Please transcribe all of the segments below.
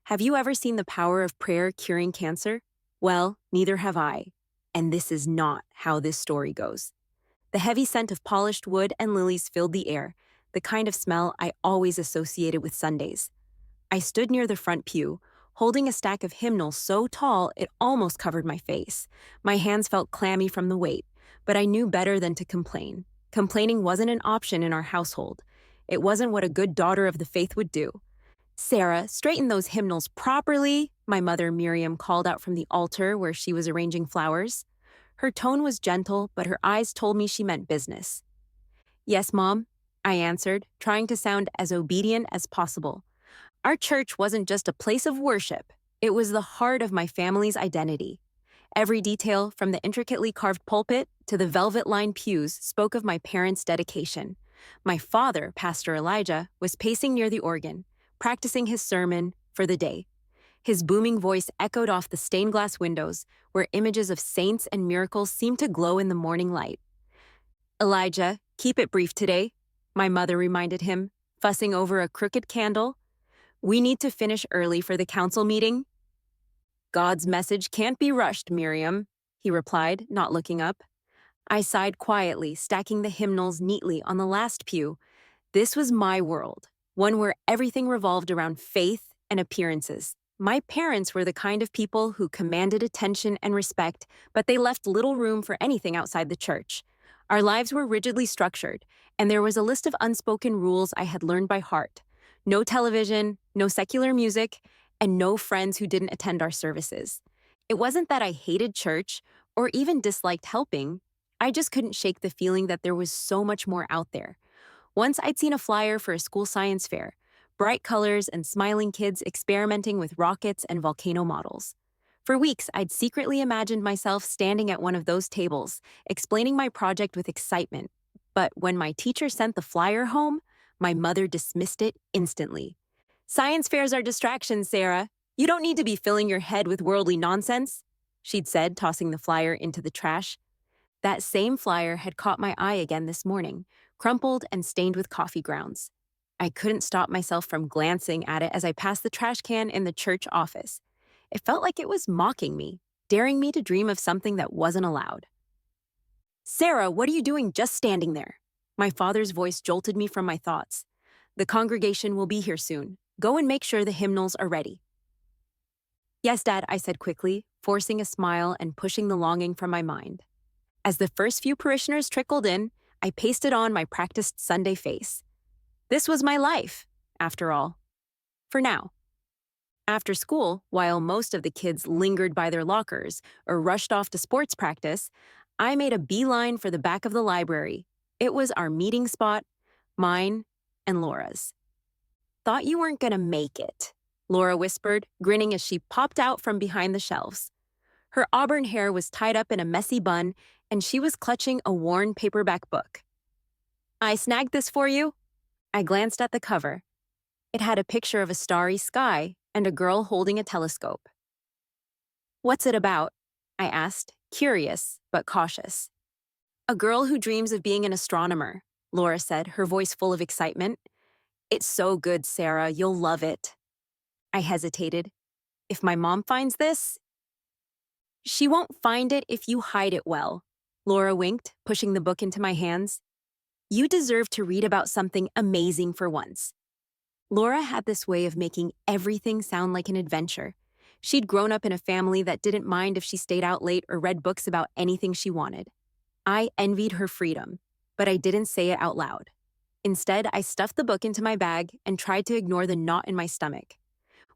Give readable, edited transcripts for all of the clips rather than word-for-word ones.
Have you ever seen the power of prayer curing cancer? Well, neither have I. And this is not how this story goes. The heavy scent of polished wood and lilies filled the air, the kind of smell I always associated with Sundays. I stood near the front pew, holding a stack of hymnals so tall it almost covered my face. My hands felt clammy from the weight, but I knew better than to complain. Complaining wasn't an option in our household. It wasn't what a good daughter of the faith would do. Sarah, straighten those hymnals properly, my mother Miriam called out from the altar where she was arranging flowers. Her tone was gentle, but her eyes told me she meant business. Yes, Mom, I answered, trying to sound as obedient as possible. Our church wasn't just a place of worship, it was the heart of my family's identity. Every detail, from the intricately carved pulpit to the velvet-lined pews, spoke of my parents' dedication. My father, Pastor Elijah, was pacing near the organ, practicing his sermon for the day. His booming voice echoed off the stained glass windows, where images of saints and miracles seemed to glow in the morning light. Elijah, keep it brief today, my mother reminded him, fussing over a crooked candle. We need to finish early for the council meeting. God's message can't be rushed, Miriam, he replied, not looking up. I sighed quietly, stacking the hymnals neatly on the last pew. This was my world, one where everything revolved around faith and appearances. My parents were the kind of people who commanded attention and respect, but they left little room for anything outside the church. Our lives were rigidly structured, and there was a list of unspoken rules I had learned by heart. No television, no secular music, and no friends who didn't attend our services. It wasn't that I hated church or even disliked helping. I just couldn't shake the feeling that there was so much more out there. Once I'd seen a flyer for a school science fair, bright colors and smiling kids experimenting with rockets and volcano models. For weeks, I'd secretly imagined myself standing at one of those tables, explaining my project with excitement. But when my teacher sent the flyer home, my mother dismissed it instantly. Science fairs are distractions, Sarah. You don't need to be filling your head with worldly nonsense, she'd said, tossing the flyer into the trash. That same flyer had caught my eye again this morning, crumpled and stained with coffee grounds. I couldn't stop myself from glancing at it as I passed the trash can in the church office. It felt like it was mocking me, daring me to dream of something that wasn't allowed. Sarah, what are you doing just standing there? My father's voice jolted me from my thoughts. The congregation will be here soon. Go and make sure the hymnals are ready. Yes, Dad, I said quickly, forcing a smile and pushing the longing from my mind. As the first few parishioners trickled in, I pasted on my practiced Sunday face. This was my life, after all. For now. After school, while most of the kids lingered by their lockers or rushed off to sports practice, I made a beeline for the back of the library. It was our meeting spot, mine and Laura's. Thought you weren't gonna make it, Laura whispered, grinning as she popped out from behind the shelves. Her auburn hair was tied up in a messy bun, and she was clutching a worn paperback book. I snagged this for you. I glanced at the cover. It had a picture of a starry sky and a girl holding a telescope. What's it about? I asked, curious but cautious. A girl who dreams of being an astronomer, Laura said, her voice full of excitement. It's so good, Sarah. You'll love it. I hesitated. If my mom finds this? She won't find it if you hide it well, Laura winked, pushing the book into my hands. You deserve to read about something amazing for once. Laura had this way of making everything sound like an adventure. She'd grown up in a family that didn't mind if she stayed out late or read books about anything she wanted. I envied her freedom, but I didn't say it out loud. Instead, I stuffed the book into my bag and tried to ignore the knot in my stomach.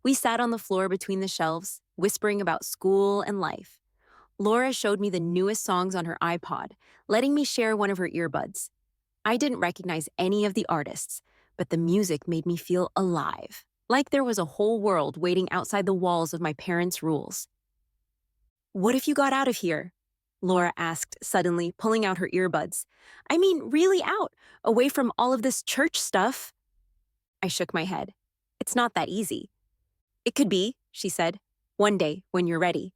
We sat on the floor between the shelves, whispering about school and life. Laura showed me the newest songs on her iPod, letting me share one of her earbuds. I didn't recognize any of the artists, but the music made me feel alive, like there was a whole world waiting outside the walls of my parents' rules. What if you got out of here? Laura asked suddenly, pulling out her earbuds. I mean, really out, away from all of this church stuff. I shook my head. It's not that easy. It could be, she said, one day when you're ready.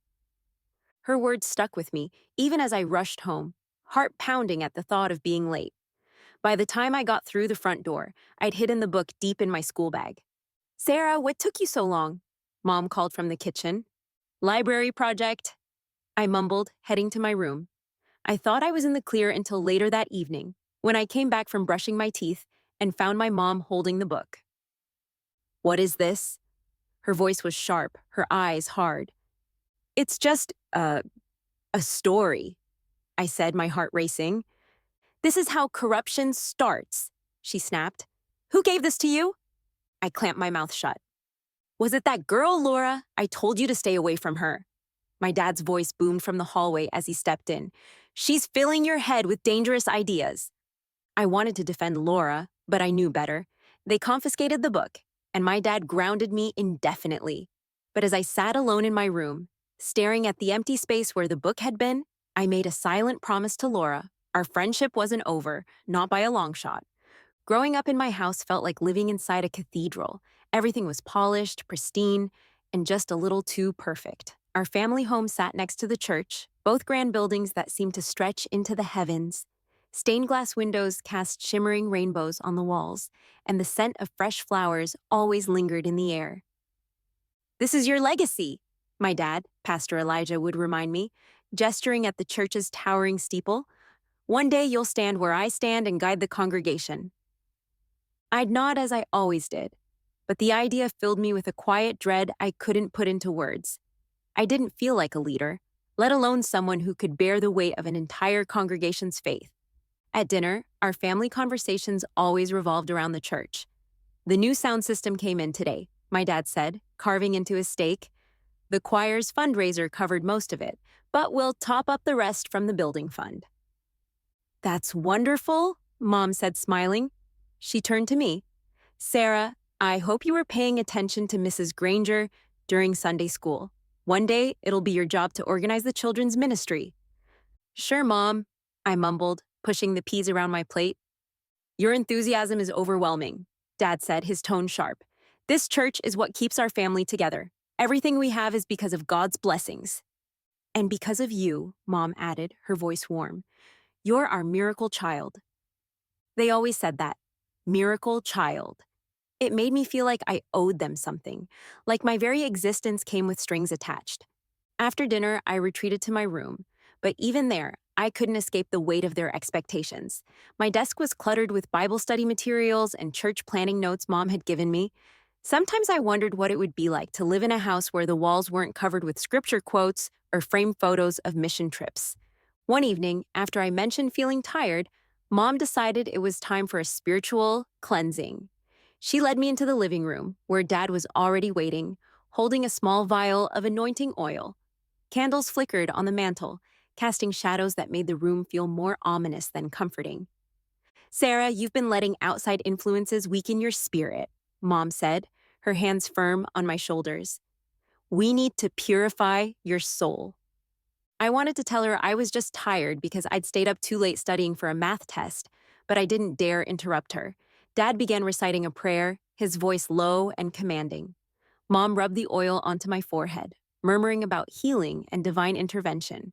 Her words stuck with me, even as I rushed home, heart pounding at the thought of being late. By the time I got through the front door, I'd hidden the book deep in my school bag. Sarah, what took you so long? Mom called from the kitchen. Library project, I mumbled, heading to my room. I thought I was in the clear until later that evening, when I came back from brushing my teeth and found my mom holding the book. What is this? Her voice was sharp, her eyes hard. It's just a story, I said, my heart racing. This is how corruption starts, she snapped. Who gave this to you? I clamped my mouth shut. Was it that girl, Laura? I told you to stay away from her. My dad's voice boomed from the hallway as he stepped in. She's filling your head with dangerous ideas. I wanted to defend Laura, but I knew better. They confiscated the book, and my dad grounded me indefinitely. But as I sat alone in my room, staring at the empty space where the book had been, I made a silent promise to Laura. Our friendship wasn't over, not by a long shot. Growing up in my house felt like living inside a cathedral. Everything was polished, pristine, and just a little too perfect. Our family home sat next to the church, both grand buildings that seemed to stretch into the heavens. Stained glass windows cast shimmering rainbows on the walls, and the scent of fresh flowers always lingered in the air. This is your legacy, my dad, Pastor Elijah, would remind me, gesturing at the church's towering steeple. One day you'll stand where I stand and guide the congregation. I'd nod as I always did, but the idea filled me with a quiet dread I couldn't put into words. I didn't feel like a leader, let alone someone who could bear the weight of an entire congregation's faith. At dinner, our family conversations always revolved around the church. The new sound system came in today, my dad said, carving into his steak. The choir's fundraiser covered most of it, but we'll top up the rest from the building fund. That's wonderful, Mom said, smiling. She turned to me. Sarah, I hope you were paying attention to Mrs. Granger during Sunday school. One day, it'll be your job to organize the children's ministry. Sure, Mom, I mumbled, pushing the peas around my plate. Your enthusiasm is overwhelming, Dad said, his tone sharp. This church is what keeps our family together. Everything we have is because of God's blessings. And because of you, Mom added, her voice warm. You're our miracle child. They always said that. Miracle child. It made me feel like I owed them something, like my very existence came with strings attached. After dinner, I retreated to my room, but even there, I couldn't escape the weight of their expectations. My desk was cluttered with Bible study materials and church planning notes Mom had given me. Sometimes I wondered what it would be like to live in a house where the walls weren't covered with scripture quotes or framed photos of mission trips. One evening, after I mentioned feeling tired, Mom decided it was time for a spiritual cleansing. She led me into the living room, where Dad was already waiting, holding a small vial of anointing oil. Candles flickered on the mantel, casting shadows that made the room feel more ominous than comforting. Sarah, you've been letting outside influences weaken your spirit, Mom said, her hands firm on my shoulders. We need to purify your soul. I wanted to tell her I was just tired because I'd stayed up too late studying for a math test, but I didn't dare interrupt her. Dad began reciting a prayer, his voice low and commanding. Mom rubbed the oil onto my forehead, murmuring about healing and divine intervention.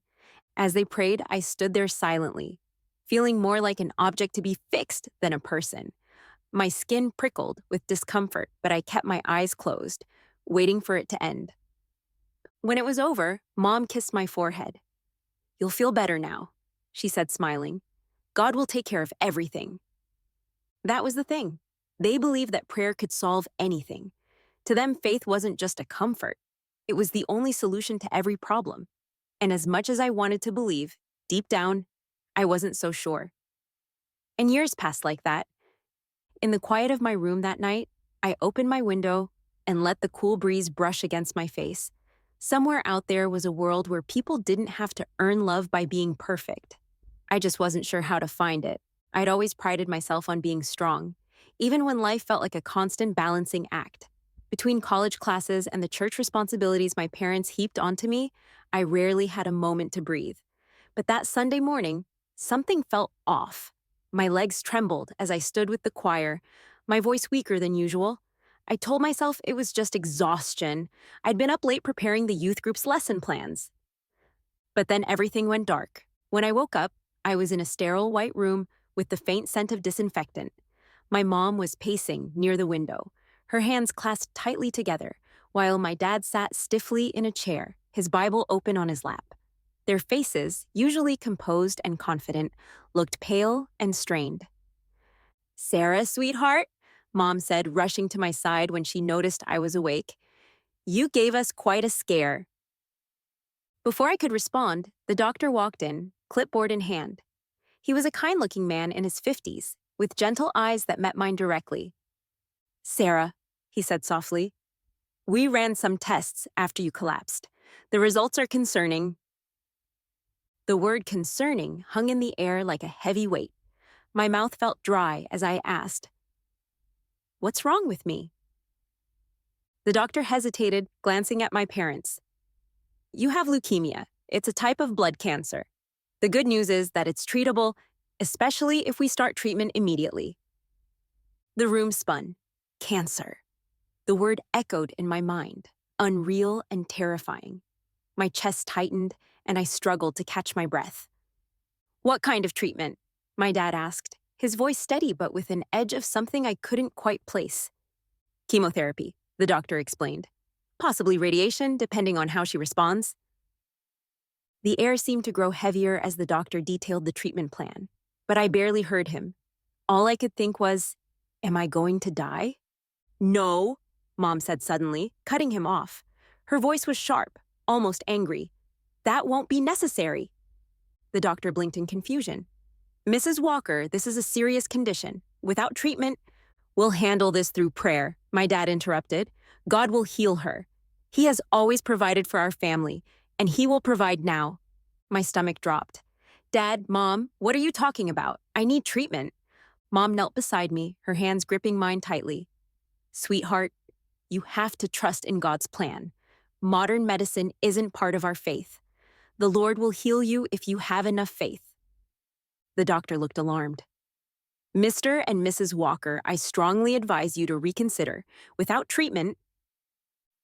As they prayed, I stood there silently, feeling more like an object to be fixed than a person. My skin prickled with discomfort, but I kept my eyes closed, waiting for it to end. When it was over, Mom kissed my forehead. You'll feel better now, she said, smiling. God will take care of everything. That was the thing. They believed that prayer could solve anything. To them, faith wasn't just a comfort. It was the only solution to every problem. And as much as I wanted to believe, deep down, I wasn't so sure. And years passed like that. In the quiet of my room that night, I opened my window and let the cool breeze brush against my face. Somewhere out there was a world where people didn't have to earn love by being perfect. I just wasn't sure how to find it. I'd always prided myself on being strong, even when life felt like a constant balancing act. Between college classes and the church responsibilities my parents heaped onto me, I rarely had a moment to breathe. But that Sunday morning, something felt off. My legs trembled as I stood with the choir, my voice weaker than usual. I told myself it was just exhaustion. I'd been up late preparing the youth group's lesson plans. But then everything went dark. When I woke up, I was in a sterile white room with the faint scent of disinfectant. My mom was pacing near the window, her hands clasped tightly together, while my dad sat stiffly in a chair, his Bible open on his lap. Their faces, usually composed and confident, looked pale and strained. "Sarah, sweetheart," Mom said, rushing to my side when she noticed I was awake, "you gave us quite a scare." Before I could respond, the doctor walked in, clipboard in hand. He was a kind-looking man in his 50s, with gentle eyes that met mine directly. "Sarah," he said softly, "we ran some tests after you collapsed. The results are concerning." The word concerning hung in the air like a heavy weight. My mouth felt dry as I asked, "What's wrong with me?" The doctor hesitated, glancing at my parents. "You have leukemia. It's a type of blood cancer. The good news is that it's treatable, especially if we start treatment immediately." The room spun. Cancer. The word echoed in my mind, unreal and terrifying. My chest tightened, and I struggled to catch my breath. "What kind of treatment?" my dad asked, his voice steady but with an edge of something I couldn't quite place. "Chemotherapy," the doctor explained. "Possibly radiation, depending on how she responds." The air seemed to grow heavier as the doctor detailed the treatment plan, but I barely heard him. All I could think was, am I going to die? "No," Mom said suddenly, cutting him off. Her voice was sharp, almost angry. "That won't be necessary." The doctor blinked in confusion. "Mrs. Walker, this is a serious condition. Without treatment—" "We'll handle this through prayer," my dad interrupted. "God will heal her. He has always provided for our family, and he will provide now." My stomach dropped. "Dad, Mom, what are you talking about? I need treatment." Mom knelt beside me, her hands gripping mine tightly. "Sweetheart, you have to trust in God's plan. Modern medicine isn't part of our faith. The Lord will heal you if you have enough faith." The doctor looked alarmed. "Mr. and Mrs. Walker, I strongly advise you to reconsider. Without treatment—"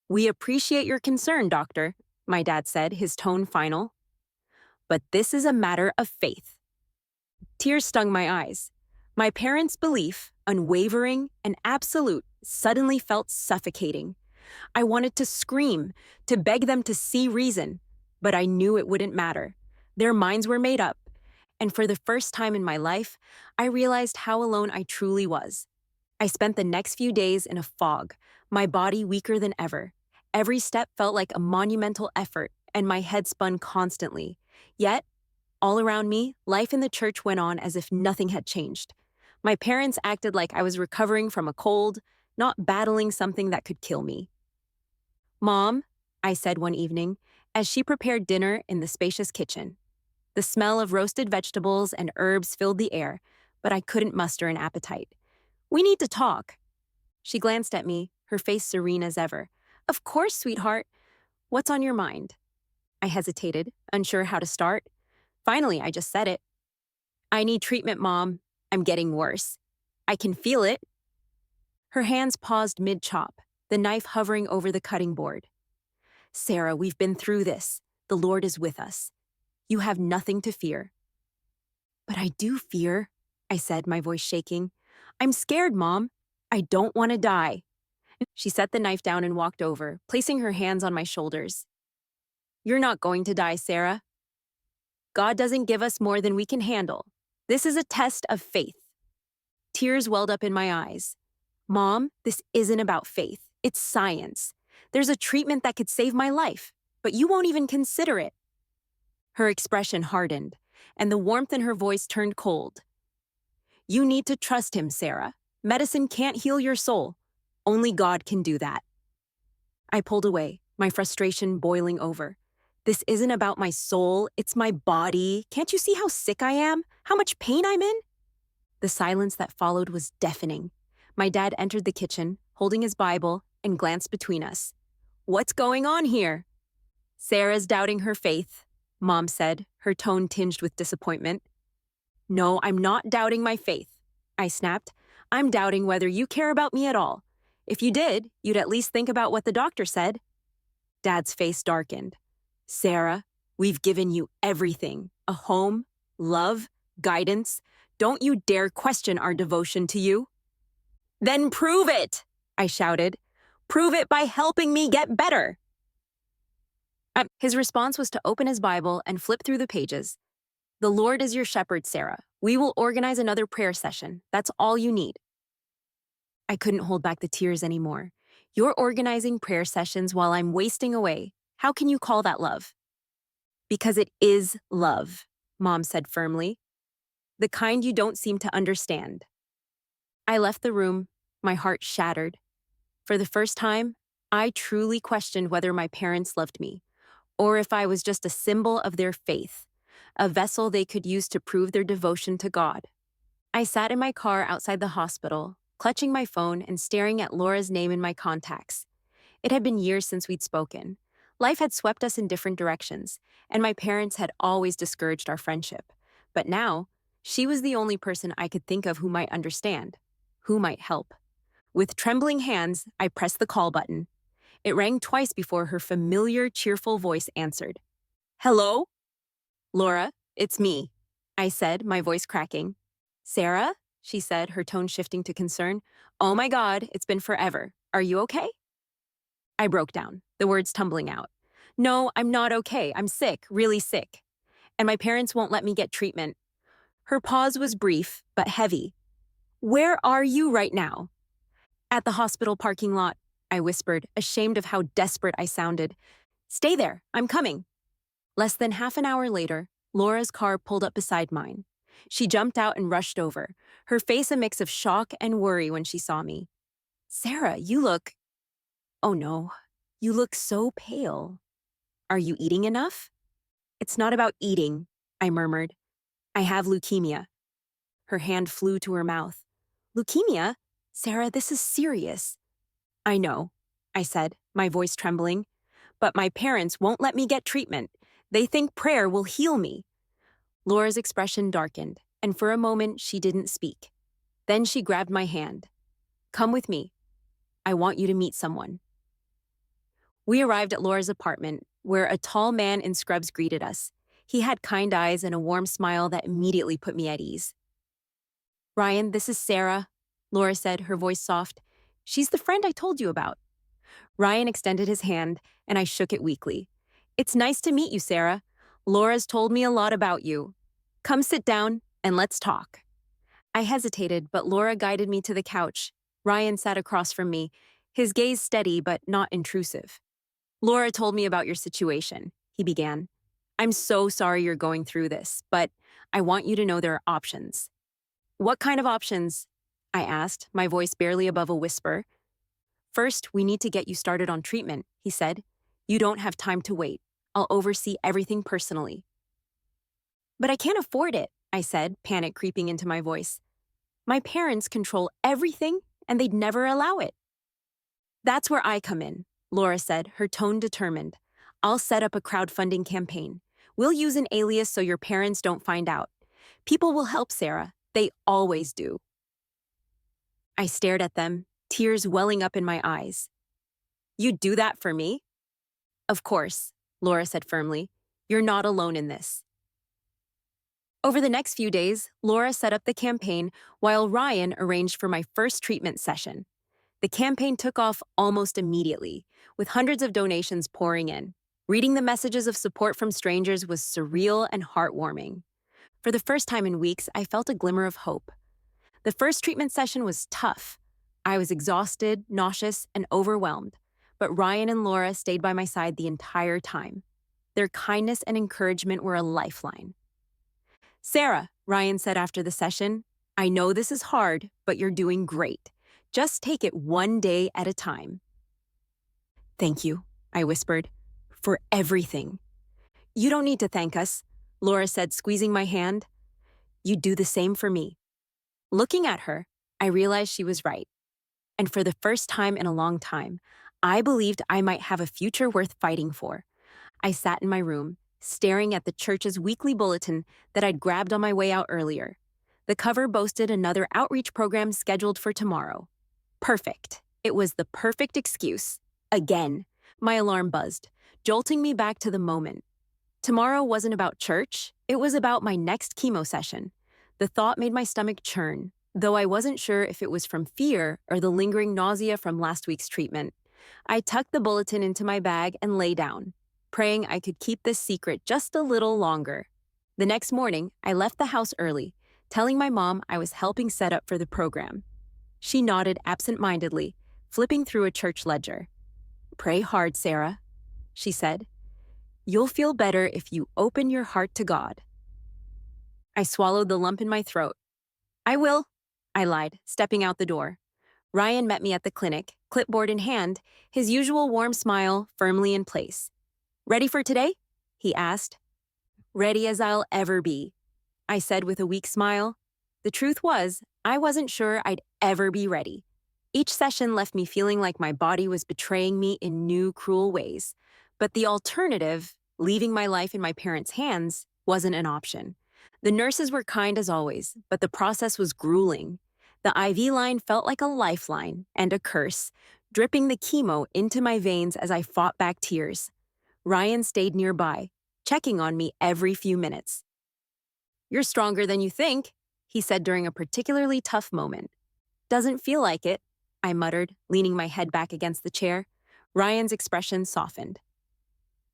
"We appreciate your concern, doctor," my dad said, his tone final. "But this is a matter of faith." Tears stung my eyes. My parents' belief, unwavering and absolute, suddenly felt suffocating. I wanted to scream, to beg them to see reason, but I knew it wouldn't matter. Their minds were made up, and for the first time in my life, I realized how alone I truly was. I spent the next few days in a fog, my body weaker than ever. Every step felt like a monumental effort, and my head spun constantly. Yet, all around me, life in the church went on as if nothing had changed. My parents acted like I was recovering from a cold, not battling something that could kill me. "Mom," I said one evening, as she prepared dinner in the spacious kitchen. The smell of roasted vegetables and herbs filled the air, but I couldn't muster an appetite. "We need to talk." She glanced at me, her face serene as ever. "Of course, sweetheart. What's on your mind?" I hesitated, unsure how to start. Finally, I just said it. "I need treatment, Mom. I'm getting worse. I can feel it." Her hands paused mid-chop, the knife hovering over the cutting board. "Sarah, we've been through this. The Lord is with us. You have nothing to fear." "But I do fear," I said, my voice shaking. "I'm scared, Mom. I don't want to die." She set the knife down and walked over, placing her hands on my shoulders. "You're not going to die, Sarah. God doesn't give us more than we can handle. This is a test of faith." Tears welled up in my eyes. "Mom, this isn't about faith. It's science. There's a treatment that could save my life, but you won't even consider it." Her expression hardened, and the warmth in her voice turned cold. "You need to trust him, Sarah. Medicine can't heal your soul. Only God can do that." I pulled away, my frustration boiling over. "This isn't about my soul, it's my body. Can't you see how sick I am? How much pain I'm in?" The silence that followed was deafening. My dad entered the kitchen, holding his Bible, and glanced between us. "What's going on here?" "Sarah's doubting her faith," Mom said, her tone tinged with disappointment. "No, I'm not doubting my faith," I snapped. "I'm doubting whether you care about me at all. If you did, you'd at least think about what the doctor said." Dad's face darkened. "Sarah, we've given you everything. A home, love, guidance. Don't you dare question our devotion to you." "Then prove it!" I shouted. Prove it by helping me get better. His response was to open his Bible and flip through the pages. The Lord is your shepherd, Sarah. We will organize another prayer session. That's all you need. I couldn't hold back the tears anymore. You're organizing prayer sessions while I'm wasting away. How can you call that love? Because it is love, Mom said firmly. The kind you don't seem to understand. I left the room, my heart shattered. For the first time, I truly questioned whether my parents loved me, or if I was just a symbol of their faith, a vessel they could use to prove their devotion to God. I sat in my car outside the hospital, clutching my phone and staring at Laura's name in my contacts. It had been years since we'd spoken. Life had swept us in different directions, and my parents had always discouraged our friendship. But now, she was the only person I could think of who might understand, who might help. With trembling hands, I pressed the call button. It rang twice before her familiar, cheerful voice answered. Hello? Laura, it's me, I said, my voice cracking. Sarah? She said, her tone shifting to concern. Oh my God, it's been forever. Are you okay? I broke down, the words tumbling out. No, I'm not okay. I'm sick, really sick. And my parents won't let me get treatment. Her pause was brief, but heavy. Where are you right now? At the hospital parking lot, I whispered, ashamed of how desperate I sounded. Stay there, I'm coming. Less than half an hour later, Laura's car pulled up beside mine. She jumped out and rushed over, her face a mix of shock and worry when she saw me. Sarah, you look... Oh no, you look so pale. Are you eating enough? It's not about eating, I murmured. I have leukemia. Her hand flew to her mouth. Leukemia? Sarah, this is serious. I know, I said, my voice trembling. But my parents won't let me get treatment. They think prayer will heal me. Laura's expression darkened, and for a moment she didn't speak. Then she grabbed my hand. Come with me. I want you to meet someone. We arrived at Laura's apartment, where a tall man in scrubs greeted us. He had kind eyes and a warm smile that immediately put me at ease. Ryan, this is Sarah, Laura said, her voice soft. She's the friend I told you about. Ryan extended his hand, and I shook it weakly. It's nice to meet you, Sarah. Laura's told me a lot about you. Come sit down, and let's talk. I hesitated, but Laura guided me to the couch. Ryan sat across from me, his gaze steady but not intrusive. Laura told me about your situation, he began. I'm so sorry you're going through this, but I want you to know there are options. What kind of options? I asked, my voice barely above a whisper. First, we need to get you started on treatment, he said. You don't have time to wait. I'll oversee everything personally. But I can't afford it, I said, panic creeping into my voice. My parents control everything, and they'd never allow it. That's where I come in, Laura said, her tone determined. I'll set up a crowdfunding campaign. We'll use an alias so your parents don't find out. People will help Sarah. They always do. I stared at them, tears welling up in my eyes. You'd do that for me? Of course, Laura said firmly. You're not alone in this. Over the next few days, Laura set up the campaign while Ryan arranged for my first treatment session. The campaign took off almost immediately, with hundreds of donations pouring in. Reading the messages of support from strangers was surreal and heartwarming. For the first time in weeks, I felt a glimmer of hope. The first treatment session was tough. I was exhausted, nauseous, and overwhelmed, but Ryan and Laura stayed by my side the entire time. Their kindness and encouragement were a lifeline. Sarah, Ryan said after the session, I know this is hard, but you're doing great. Just take it one day at a time. Thank you, I whispered, for everything. You don't need to thank us, Laura said, squeezing my hand. You do the same for me. Looking at her, I realized she was right. And for the first time in a long time, I believed I might have a future worth fighting for. I sat in my room, staring at the church's weekly bulletin that I'd grabbed on my way out earlier. The cover boasted another outreach program scheduled for tomorrow. Perfect. It was the perfect excuse. Again, my alarm buzzed, jolting me back to the moment. Tomorrow wasn't about church, it was about my next chemo session. The thought made my stomach churn, though I wasn't sure if it was from fear or the lingering nausea from last week's treatment. I tucked the bulletin into my bag and lay down, praying I could keep this secret just a little longer. The next morning, I left the house early, telling my mom I was helping set up for the program. She nodded absent-mindedly, flipping through a church ledger. "Pray hard, Sarah," she said. "You'll feel better if you open your heart to God." I swallowed the lump in my throat. "I will," I lied, stepping out the door. Ryan met me at the clinic, clipboard in hand, his usual warm smile firmly in place. "Ready for today?" he asked. "Ready as I'll ever be," I said with a weak smile. The truth was, I wasn't sure I'd ever be ready. Each session left me feeling like my body was betraying me in new, cruel ways. But the alternative, leaving my life in my parents' hands, wasn't an option. The nurses were kind as always, but the process was grueling. The IV line felt like a lifeline and a curse, dripping the chemo into my veins as I fought back tears. Ryan stayed nearby, checking on me every few minutes. "You're stronger than you think," he said during a particularly tough moment. "Doesn't feel like it," I muttered, leaning my head back against the chair. Ryan's expression softened.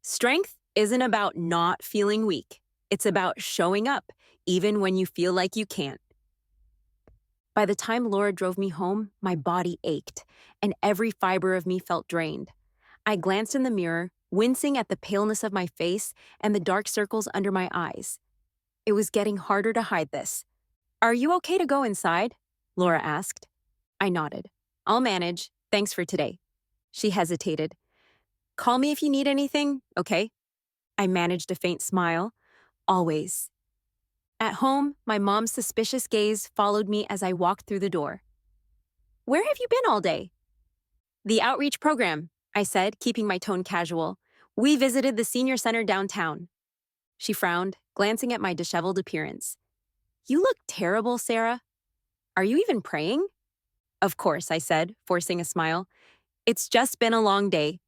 "Strength isn't about not feeling weak. It's about showing up, even when you feel like you can't." By the time Laura drove me home, my body ached, and every fiber of me felt drained. I glanced in the mirror, wincing at the paleness of my face and the dark circles under my eyes. It was getting harder to hide this. "Are you okay to go inside?" Laura asked. I nodded. "I'll manage. Thanks for today." She hesitated. "Call me if you need anything, okay?" I managed a faint smile. "Always." At home, my mom's suspicious gaze followed me as I walked through the door. "Where have you been all day?" "The outreach program," I said, keeping my tone casual. "We visited the senior center downtown." She frowned, glancing at my disheveled appearance. "You look terrible, Sarah. Are you even praying?" "Of course," I said, forcing a smile. "It's just been a long day."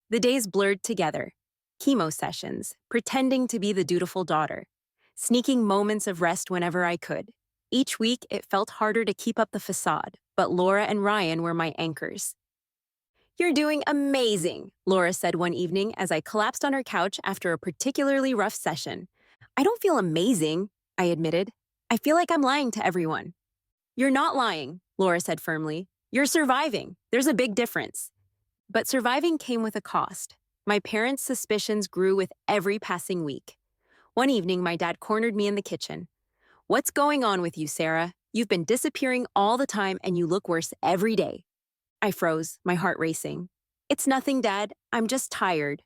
The days blurred together. Chemo sessions, pretending to be the dutiful daughter, sneaking moments of rest whenever I could. Each week, it felt harder to keep up the facade, but Laura and Ryan were my anchors. "You're doing amazing," Laura said one evening as I collapsed on her couch after a particularly rough session. "I don't feel amazing," I admitted. "I feel like I'm lying to everyone." "You're not lying," Laura said firmly. "You're surviving. There's a big difference." But surviving came with a cost. My parents' suspicions grew with every passing week. One evening, my dad cornered me in the kitchen. "What's going on with you, Sarah? You've been disappearing all the time and you look worse every day." I froze, my heart racing. "It's nothing, Dad. I'm just tired."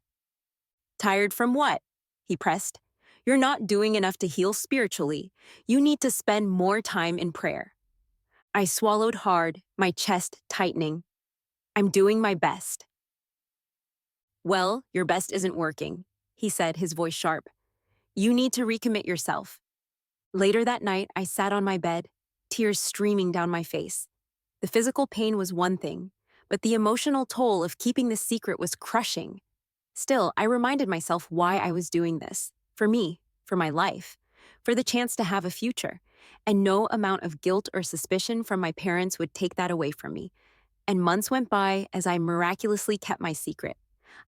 "Tired from what?" he pressed. "You're not doing enough to heal spiritually. You need to spend more time in prayer." I swallowed hard, my chest tightening. "I'm doing my best." "Well, your best isn't working," he said, his voice sharp. "You need to recommit yourself." Later that night, I sat on my bed, tears streaming down my face. The physical pain was one thing, but the emotional toll of keeping the secret was crushing. Still, I reminded myself why I was doing this. For me, for my life, for the chance to have a future. And no amount of guilt or suspicion from my parents would take that away from me. And months went by as I miraculously kept my secret.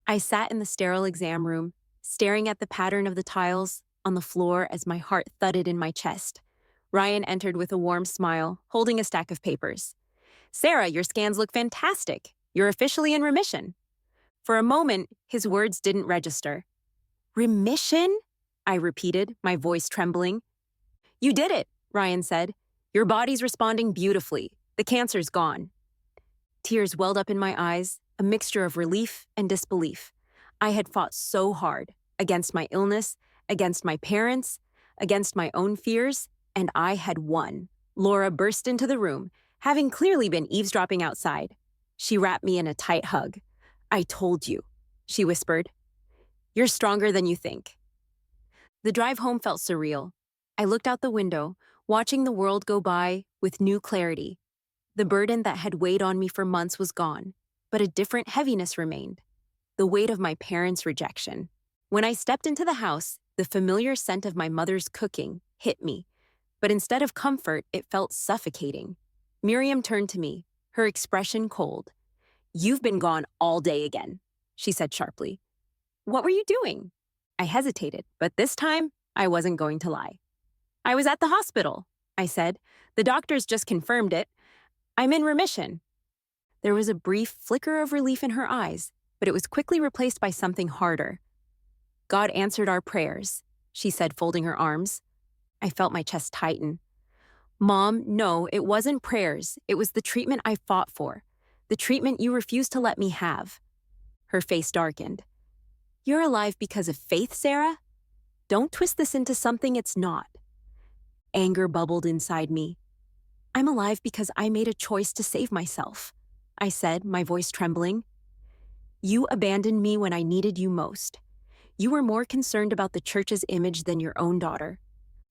I sat in the sterile exam room, staring at the pattern of the tiles on the floor as my heart thudded in my chest. Ryan entered with a warm smile, holding a stack of papers. "Sarah, your scans look fantastic. You're officially in remission." For a moment, his words didn't register. "Remission?" I repeated, my voice trembling. "You did it," Ryan said. "Your body's responding beautifully. The cancer's gone." Tears welled up in my eyes, a mixture of relief and disbelief. I had fought so hard, against my illness, against my parents, against my own fears, and I had won. Laura burst into the room, having clearly been eavesdropping outside. She wrapped me in a tight hug. "I told you," she whispered. "You're stronger than you think." The drive home felt surreal. I looked out the window, watching the world go by with new clarity. The burden that had weighed on me for months was gone, but a different heaviness remained. The weight of my parents' rejection. When I stepped into the house, the familiar scent of my mother's cooking hit me, but instead of comfort, it felt suffocating. Miriam turned to me, her expression cold. "You've been gone all day again," she said sharply. "What were you doing?" I hesitated, but this time I wasn't going to lie. "I was at the hospital," I said. "The doctors just confirmed it. I'm in remission." There was a brief flicker of relief in her eyes, but it was quickly replaced by something harder. "God answered our prayers," she said, folding her arms. I felt my chest tighten. "Mom, no, it wasn't prayers. It was the treatment I fought for. The treatment you refused to let me have." Her face darkened. "You're alive because of faith, Sarah? Don't twist this into something it's not." Anger bubbled inside me. "I'm alive because I made a choice to save myself," I said, my voice trembling. "You abandoned me when I needed you most. You were more concerned about the church's image than your own daughter."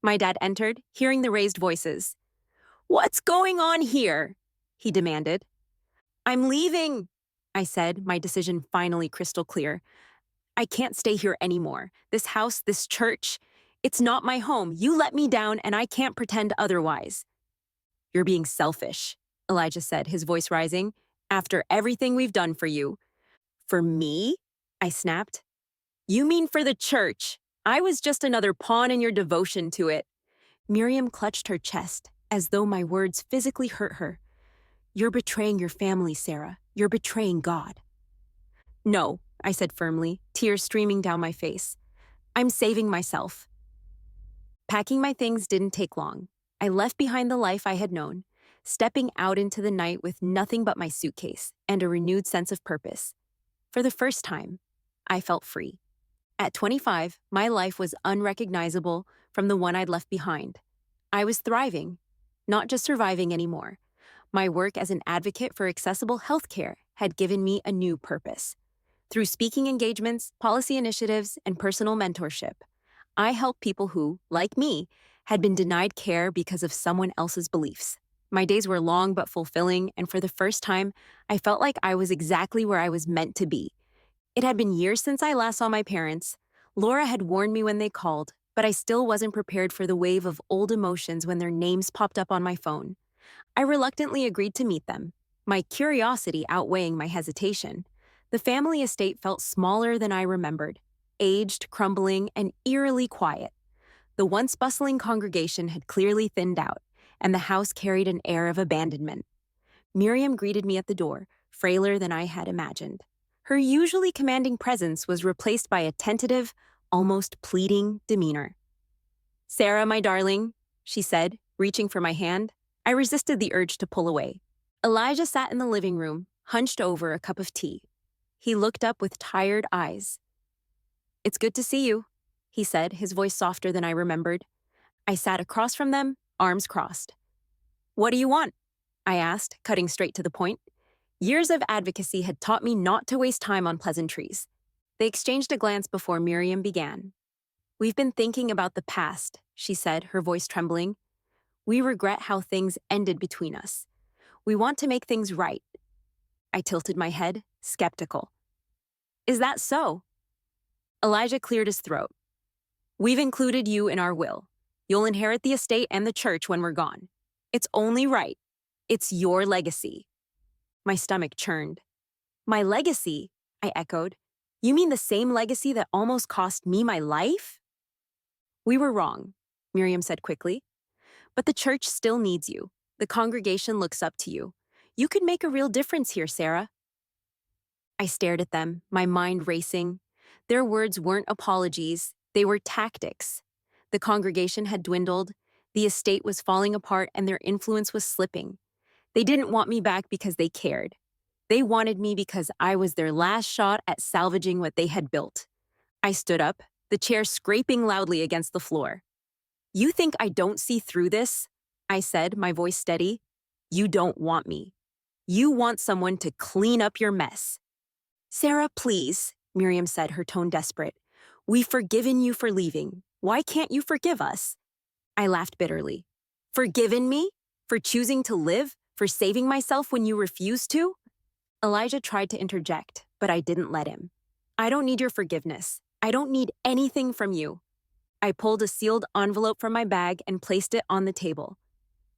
My dad entered, hearing the raised voices. "What's going on here?" he demanded. "I'm leaving," I said, my decision finally crystal clear. "I can't stay here anymore. This house, this church, it's not my home. You let me down, and I can't pretend otherwise." "You're being selfish," Elijah said, his voice rising. "After everything we've done for you." "For me?" I snapped. "You mean for the church. I was just another pawn in your devotion to it." Miriam clutched her chest, as though my words physically hurt her. "You're betraying your family, Sarah. You're betraying God." "No," I said firmly, tears streaming down my face. "I'm saving myself." Packing my things didn't take long. I left behind the life I had known, stepping out into the night with nothing but my suitcase and a renewed sense of purpose. For the first time, I felt free. At 25, my life was unrecognizable from the one I'd left behind. I was thriving, not just surviving anymore. My work as an advocate for accessible healthcare had given me a new purpose. Through speaking engagements, policy initiatives, and personal mentorship, I help people who, like me, had been denied care because of someone else's beliefs. My days were long but fulfilling, and for the first time, I felt like I was exactly where I was meant to be. It had been years since I last saw my parents. Laura had warned me when they called, but I still wasn't prepared for the wave of old emotions when their names popped up on my phone. I reluctantly agreed to meet them, my curiosity outweighing my hesitation. The family estate felt smaller than I remembered, aged, crumbling, and eerily quiet. The once bustling congregation had clearly thinned out, and the house carried an air of abandonment. Miriam greeted me at the door, frailer than I had imagined. Her usually commanding presence was replaced by a tentative, almost pleading demeanor. "Sarah, my darling," she said, reaching for my hand. I resisted the urge to pull away. Elijah sat in the living room, hunched over a cup of tea. He looked up with tired eyes. "It's good to see you," he said, his voice softer than I remembered. I sat across from them, arms crossed. "What do you want?" I asked, cutting straight to the point. Years of advocacy had taught me not to waste time on pleasantries. They exchanged a glance before Miriam began. "We've been thinking about the past," she said, her voice trembling. "We regret how things ended between us. We want to make things right." I tilted my head, skeptical. "Is that so?" Elijah cleared his throat. "We've included you in our will. You'll inherit the estate and the church when we're gone. It's only right. It's your legacy." My stomach churned. "My legacy?" I echoed. "You mean the same legacy that almost cost me my life?" "We were wrong," Miriam said quickly. "But the church still needs you. The congregation looks up to you. You could make a real difference here, Sarah." I stared at them, my mind racing. Their words weren't apologies, they were tactics. The congregation had dwindled, the estate was falling apart, and their influence was slipping. They didn't want me back because they cared. They wanted me because I was their last shot at salvaging what they had built. I stood up, the chair scraping loudly against the floor. "You think I don't see through this?" I said, my voice steady. "You don't want me. You want someone to clean up your mess." "Sarah, please," Miriam said, her tone desperate. "We've forgiven you for leaving. Why can't you forgive us?" I laughed bitterly. "Forgiven me? For choosing to live? For saving myself when you refused to?" Elijah tried to interject, but I didn't let him. "I don't need your forgiveness. I don't need anything from you." I pulled a sealed envelope from my bag and placed it on the table.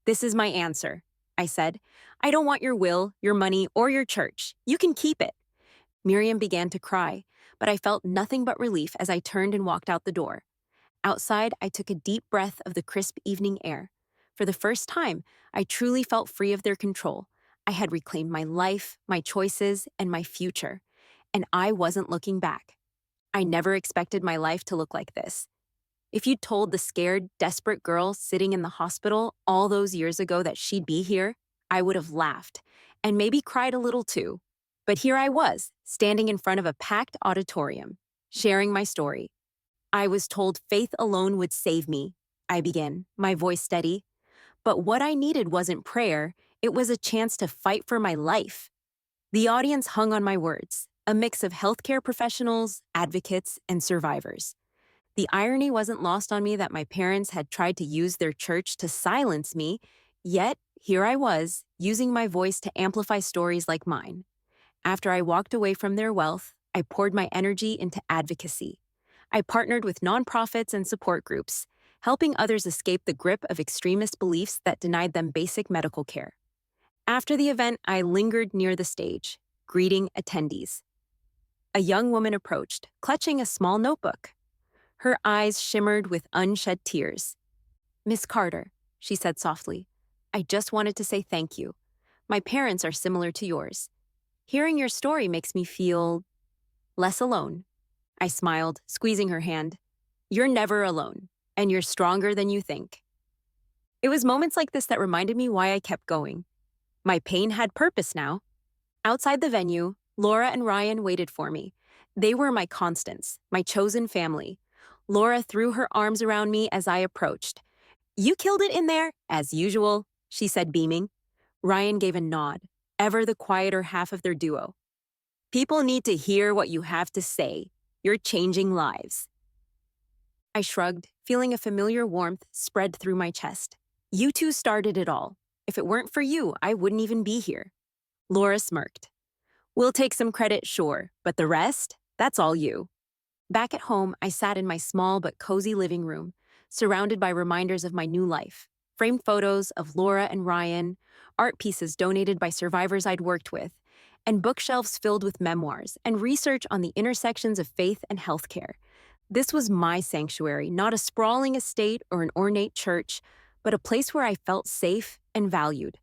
"This is my answer. I said. I don't want your will, your money, or your church. You can keep it. Miriam began to cry, but I felt nothing but relief as I turned and walked out the door. Outside, I took a deep breath of the crisp evening air. For the first time, I truly felt free of their control. I had reclaimed my life, my choices, and my future. And I wasn't looking back. I never expected my life to look like this. If you'd told the scared, desperate girl sitting in the hospital all those years ago that she'd be here, I would have laughed, and maybe cried a little too. But here I was, standing in front of a packed auditorium, sharing my story. I was told faith alone would save me, I began, my voice steady. But what I needed wasn't prayer, it was a chance to fight for my life. The audience hung on my words, a mix of healthcare professionals, advocates, and survivors. The irony wasn't lost on me that my parents had tried to use their church to silence me, yet here I was, using my voice to amplify stories like mine. After I walked away from their wealth, I poured my energy into advocacy. I partnered with nonprofits and support groups, helping others escape the grip of extremist beliefs that denied them basic medical care. After the event, I lingered near the stage, greeting attendees. A young woman approached, clutching a small notebook. Her eyes shimmered with unshed tears. Miss Carter, she said softly, I just wanted to say thank you. My parents are similar to yours. Hearing your story makes me feel less alone. I smiled, squeezing her hand. You're never alone, and you're stronger than you think. It was moments like this that reminded me why I kept going. My pain had purpose now. Outside the venue, Laura and Ryan waited for me. They were my constants, my chosen family. Laura threw her arms around me as I approached. You killed it in there, as usual, she said, beaming. Ryan gave a nod, ever the quieter half of their duo. People need to hear what you have to say. You're changing lives. I shrugged, feeling a familiar warmth spread through my chest. You two started it all. If it weren't for you, I wouldn't even be here. Laura smirked. We'll take some credit, sure, but the rest, that's all you. Back at home, I sat in my small but cozy living room, surrounded by reminders of my new life, framed photos of Laura and Ryan, art pieces donated by survivors I'd worked with, and bookshelves filled with memoirs and research on the intersections of faith and healthcare. This was my sanctuary, not a sprawling estate or an ornate church, but a place where I felt safe and valued.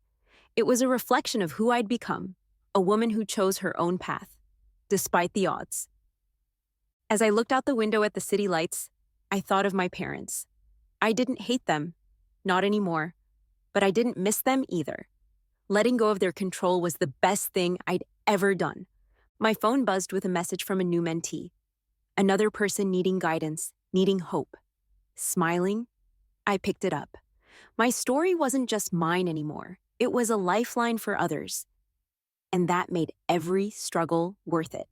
It was a reflection of who I'd become, a woman who chose her own path, despite the odds. As I looked out the window at the city lights, I thought of my parents. I didn't hate them, not anymore, but I didn't miss them either. Letting go of their control was the best thing I'd ever done. My phone buzzed with a message from a new mentee. Another person needing guidance, needing hope. Smiling, I picked it up. My story wasn't just mine anymore. It was a lifeline for others. And that made every struggle worth it.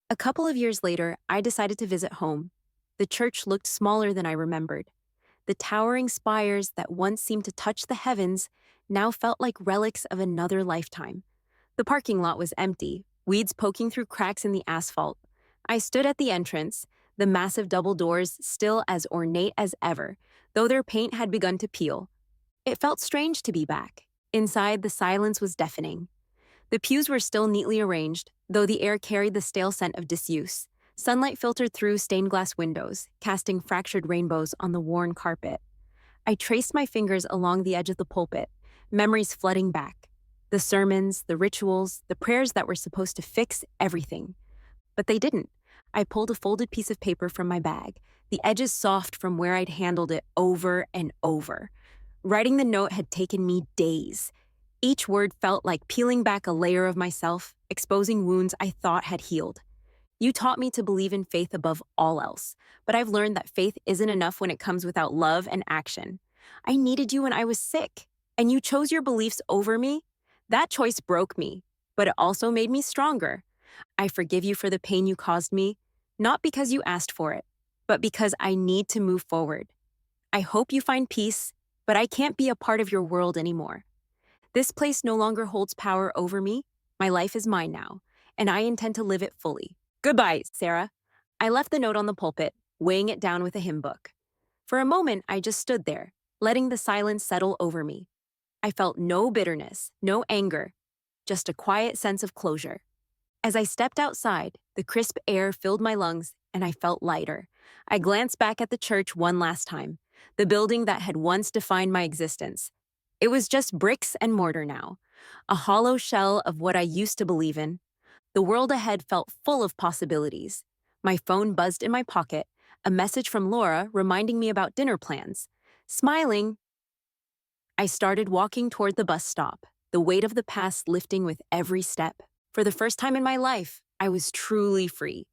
A couple of years later, I decided to visit home. The church looked smaller than I remembered. The towering spires that once seemed to touch the heavens now felt like relics of another lifetime. The parking lot was empty, weeds poking through cracks in the asphalt. I stood at the entrance, the massive double doors still as ornate as ever, though their paint had begun to peel. It felt strange to be back. Inside, the silence was deafening. The pews were still neatly arranged, though the air carried the stale scent of disuse. Sunlight filtered through stained glass windows, casting fractured rainbows on the worn carpet. I traced my fingers along the edge of the pulpit, memories flooding back. The sermons, the rituals, the prayers that were supposed to fix everything. But they didn't. I pulled a folded piece of paper from my bag, the edges soft from where I'd handled it over and over. Writing the note had taken me days. Each word felt like peeling back a layer of myself, exposing wounds I thought had healed. You taught me to believe in faith above all else, but I've learned that faith isn't enough when it comes without love and action. I needed you when I was sick, and you chose your beliefs over me. That choice broke me, but it also made me stronger. I forgive you for the pain you caused me, not because you asked for it, but because I need to move forward. I hope you find peace, but I can't be a part of your world anymore. This place no longer holds power over me. My life is mine now, and I intend to live it fully. Goodbye, Sarah. I left the note on the pulpit, weighing it down with a hymn book. For a moment, I just stood there, letting the silence settle over me. I felt no bitterness, no anger, just a quiet sense of closure. As I stepped outside, the crisp air filled my lungs and I felt lighter. I glanced back at the church one last time, the building that had once defined my existence. It was just bricks and mortar now, a hollow shell of what I used to believe in. The world ahead felt full of possibilities. My phone buzzed in my pocket, a message from Laura reminding me about dinner plans. Smiling, I started walking toward the bus stop, the weight of the past lifting with every step. For the first time in my life, I was truly free.